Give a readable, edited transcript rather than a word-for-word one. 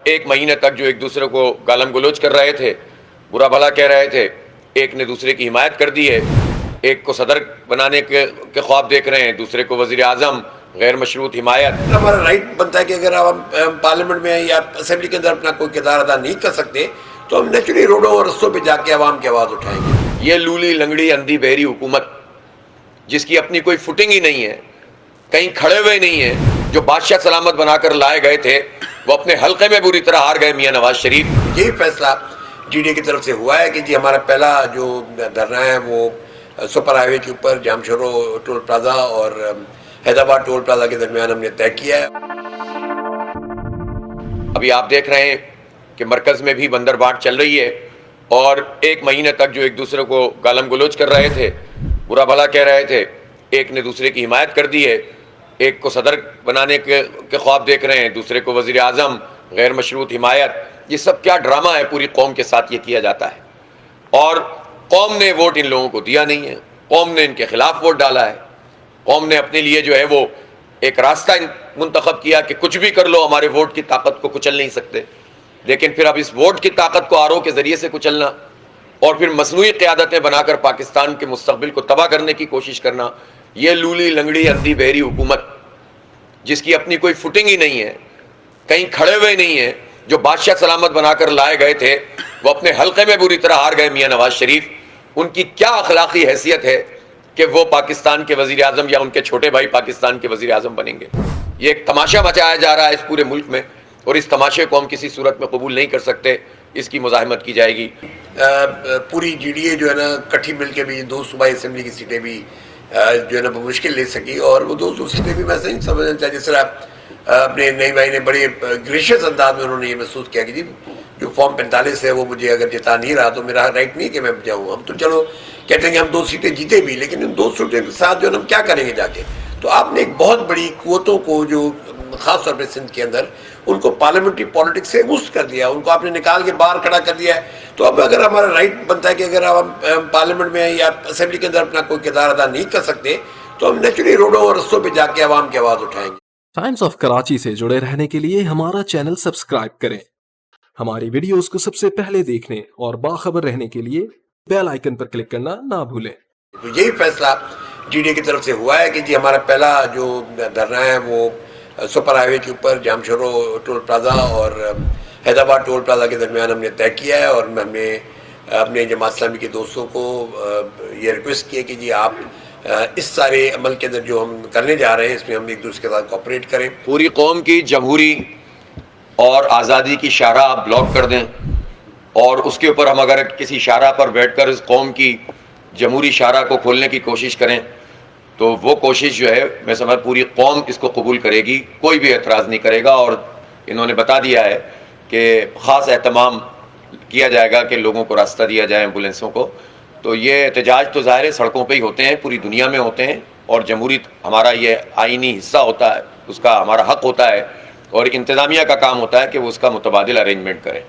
ایک مہینے تک جو ایک دوسرے کو گالم گلوچ کر رہے تھے، برا بھلا کہہ رہے تھے، ایک نے دوسرے کی حمایت کر دی ہے، ایک کو صدر بنانے کے خواب دیکھ رہے ہیں، دوسرے کو وزیر اعظم، غیر مشروط حمایت۔ ہمارا رائٹ بنتا ہے کہ اگر ہم پارلیمنٹ میں یا اسمبلی کے اندر اپنا کوئی کردار ادا نہیں کر سکتے تو ہم نیچرلی روڈوں اور رستوں پہ جا کے عوام کی آواز اٹھائیں گے۔ یہ لولی لنگڑی اندھی بہری حکومت جس کی اپنی کوئی فوٹنگ ہی نہیں ہے، کہیں کھڑے ہوئے نہیں ہیں، جو بادشاہ سلامت بنا کر لائے گئے تھے وہ اپنے حلقے میں بری طرح ہار گئے میاں نواز شریف۔ یہی فیصلہ ڈی ڈی اے کی طرف سے ہوا ہے کہ جی ہمارا پہلا جو دھرنا ہے وہ سپر ہائی وے کے اوپر جامشورو ٹول پلازا اور حیدرآباد ٹول پلازا کے درمیان ہم نے طے کیا ہے۔ ابھی آپ دیکھ رہے ہیں کہ مرکز میں بھی بندر بانٹ چل رہی ہے، اور ایک مہینے تک جو ایک دوسرے کو گالم گلوچ کر رہے تھے، برا بھلا کہہ رہے تھے، ایک نے دوسرے کی حمایت کر دی ہے، ایک کو صدر بنانے کے خواب دیکھ رہے ہیں، دوسرے کو وزیر اعظم، غیر مشروط حمایت۔ یہ سب کیا ڈرامہ ہے پوری قوم کے ساتھ یہ کیا جاتا ہے، اور قوم نے ووٹ ان لوگوں کو دیا نہیں ہے، قوم نے ان کے خلاف ووٹ ڈالا ہے، قوم نے اپنے لیے جو ہے وہ ایک راستہ منتخب کیا کہ کچھ بھی کر لو ہمارے ووٹ کی طاقت کو کچل نہیں سکتے، لیکن پھر اب اس ووٹ کی طاقت کو آرو کے ذریعے سے کچلنا اور پھر مصنوعی قیادتیں بنا کر پاکستان کے مستقبل کو تباہ کرنے کی کوشش کرنا، یہ لولی لنگڑی اندھی بہری حکومت جس کی اپنی کوئی فوٹنگ ہی نہیں ہے، کہیں کھڑے ہوئے نہیں ہیں، جو بادشاہ سلامت بنا کر لائے گئے تھے وہ اپنے حلقے میں بری طرح ہار گئے میاں نواز شریف۔ ان کی کیا اخلاقی حیثیت ہے کہ وہ پاکستان کے وزیر اعظم یا ان کے چھوٹے بھائی پاکستان کے وزیر اعظم بنیں گے؟ یہ ایک تماشا مچایا جا رہا ہے اس پورے ملک میں، اور اس تماشے کو ہم کسی صورت میں قبول نہیں کر سکتے، اس کی مزاحمت کی جائے گی۔ پوری جی ڈی اے جو ہے نا کٹھی مل کے بھی دو صوبائی اسمبلی کی سیٹیں بھی جو ہے نا مشکل لے سکی، اور وہ دو سیٹیں بھی میں نہیں سمجھنا چاہیے۔ جس طرح اپنے نئی بھائی نے بڑے گریشیس انداز میں انہوں نے یہ محسوس کیا کہ جی جو فارم 45 ہے وہ مجھے اگر جتا نہیں رہا تو میرا رائٹ نہیں کہ میں جاؤں۔ ہم تو چلو کہتے ہیں کہ ہم 2 سیٹیں جیتے بھی، لیکن ان 2 سیٹوں کے ساتھ جو ہے نا ہم کیا کریں گے جا کے؟ تو آپ نے ایک بہت بڑی قوتوں کو جو خاص طور پہ سندھ کے اندر ان کو پارلیمنٹری پالیٹکس سے غصب کر دیا، ان کو آپ نے نکال کے باہر کھڑا کر دیا ہے۔ تو اب اگر ہمارا رائٹ بنتا ہے کہ اگر ہم پارلیمنٹ میں یا اسمبلی کے اندر اپنا کوئی کردار ادا نہیں کر سکتے تو ہم نیچرلی روڈوں اور رستوں پہ جا کے عوام کی آواز اٹھائیں گے۔ ٹائمز آف کراچی سے جڑے رہنے کے لیے ہمارا چینل سبسکرائب کریں، ہماری ویڈیوز کو سب سے پہلے دیکھنے اور باخبر رہنے کے لیے بیل آئیکن پر کلک کرنا نہ بھولیں۔ تو یہی فیصلہ ڈی ڈی اے کی طرف سے ہوا ہے کہ جی ہمارا پہلا جو دھرنا ہے وہ سپر ہائی وے کے اوپر جامشورو ٹول پلازا اور حیدرآباد ٹول پلازا کے درمیان ہم نے طے کیا ہے، اور ہم نے اپنے جماعت اسلامی کے دوستوں کو یہ ریکویسٹ کی ہے کہ جی آپ اس سارے عمل کے اندر جو ہم کرنے جا رہے ہیں اس میں ہم ایک دوسرے کے ساتھ کوآپریٹ کریں۔ پوری قوم کی جمہوری اور آزادی کی شاہراہ آپ بلاک کر دیں، اور اس کے اوپر ہم اگر کسی شاہراہ پر بیٹھ کر اس قوم کی جمہوری شاہراہ کو کھولنے کی کوشش کریں تو وہ کوشش جو ہے میں سمجھ پوری قوم اس کو قبول کرے گی، کوئی بھی اعتراض نہیں کرے گا، اور انہوں نے بتا دیا ہے کہ خاص اہتمام کیا جائے گا کہ لوگوں کو راستہ دیا جائے، ایمبولینسوں کو۔ تو یہ احتجاج تو ظاہر ہے سڑکوں پہ ہی ہوتے ہیں، پوری دنیا میں ہوتے ہیں، اور جمہوری ہمارا یہ آئینی حصہ ہوتا ہے، اس کا ہمارا حق ہوتا ہے، اور انتظامیہ کا کام ہوتا ہے کہ وہ اس کا متبادل ارینجمنٹ کرے۔